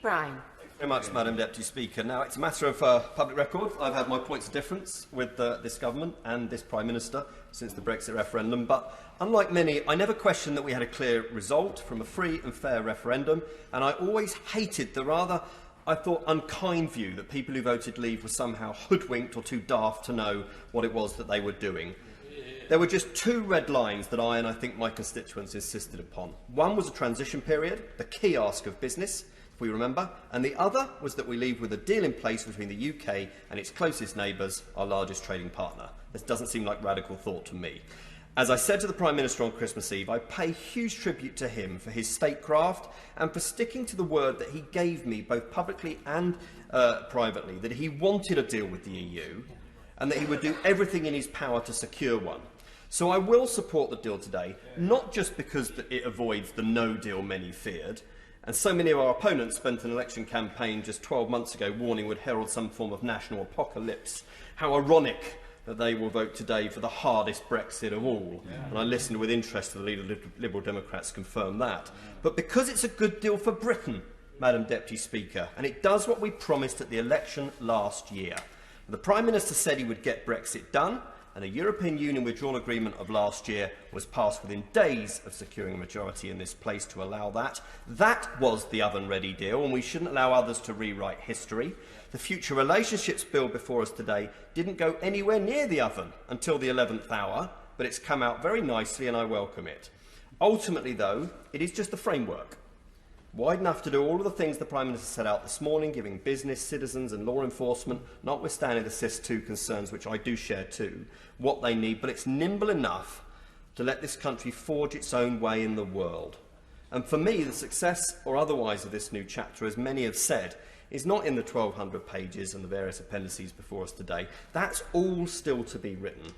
Brine. Thank you very much, Madam Deputy Speaker. Now, it's a matter of public record. I've had my points of difference with this government and this Prime Minister since the Brexit referendum, but unlike many, I never questioned that we had a clear result from a free and fair referendum, and I always hated the rather, I thought, unkind view that people who voted Leave were somehow hoodwinked or too daft to know what it was that they were doing. There were just two red lines that I think my constituents insisted upon. One was a transition period, the key ask of business, if we remember, and the other was that we leave with a deal in place between the UK and its closest neighbours, our largest trading partner. This doesn't seem like radical thought to me. As I said to the Prime Minister on Christmas Eve, I pay huge tribute to him for his statecraft and for sticking to the word that he gave me, both publicly and privately, that he wanted a deal with the EU and that he would do everything in his power to secure one. So I will support the deal today, not just because it avoids the no deal many feared, and so many of our opponents spent an election campaign just 12 months ago warning would herald some form of national apocalypse. How ironic that they will vote today for the hardest Brexit of all. And I listened with interest to the leader of the Liberal Democrats confirm that. But because it's a good deal for Britain, Madam Deputy Speaker, and it does what we promised at the election last year. The Prime Minister said he would get Brexit done, and the European Union withdrawal agreement of last year was passed within days of securing a majority in this place to allow that. That was the oven-ready deal, and we shouldn't allow others to rewrite history. The Future Relationships Bill before us today didn't go anywhere near the oven until the 11th hour, but it's come out very nicely and I welcome it. Ultimately, though, it is just a framework. Wide enough to do all of the things the Prime Minister set out this morning, giving business, citizens and law enforcement, notwithstanding the SIS2 concerns, which I do share too, what they need, but it's nimble enough to let this country forge its own way in the world. And for me, the success or otherwise of this new chapter, as many have said, is not in the 1,200 pages and the various appendices before us today. That's all still to be written.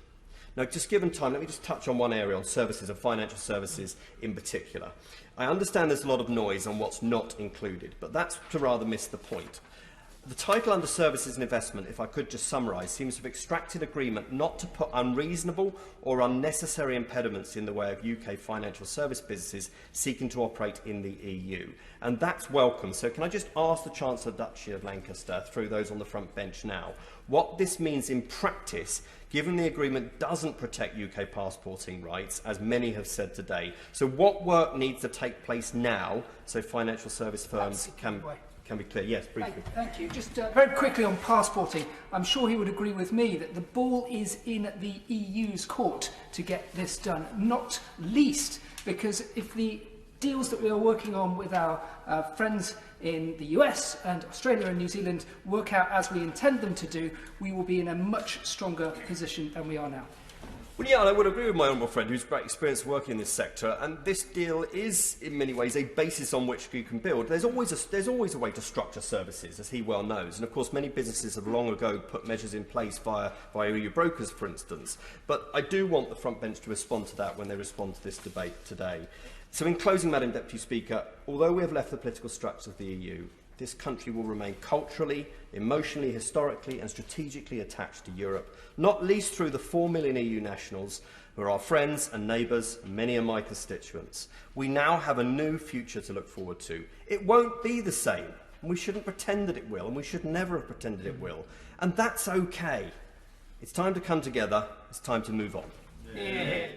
Now, just given time, let me just touch on one area, on services and financial services in particular. I understand there's a lot of noise on what's not included, but that's to rather miss the point. The title under Services and Investment, if I could just summarise, seems to have extracted agreement not to put unreasonable or unnecessary impediments in the way of UK financial service businesses seeking to operate in the EU. And that's welcome. So can I just ask the Chancellor Duchy of Lancaster, through those on the front bench now, what this means in practice, given the agreement doesn't protect UK passporting rights, as many have said today. So what work needs to take place now so financial service firms can be clear? Yes, briefly. Thank you. Just very quickly on passporting, I'm sure he would agree with me that the ball is in the EU's court to get this done, not least because if the deals that we are working on with our friends in the US and Australia and New Zealand work out as we intend them to do, we will be in a much stronger position than we are now. Well, yeah, and I would agree with my honourable friend who's great experience working in this sector, and this deal is, in many ways, a basis on which you can build. There's always a way to structure services, as he well knows, and of course many businesses have long ago put measures in place via EU brokers, for instance. But I do want the front bench to respond to that when they respond to this debate today. So in closing, Madam Deputy Speaker, although we have left the political structure of the EU, this country will remain culturally, emotionally, historically and strategically attached to Europe, not least through the 4 million EU nationals who are our friends and neighbours, and many are my constituents. We now have a new future to look forward to. It won't be the same, and we shouldn't pretend that it will, and we should never have pretended it will. And that's okay. It's time to come together. It's time to move on. Yeah.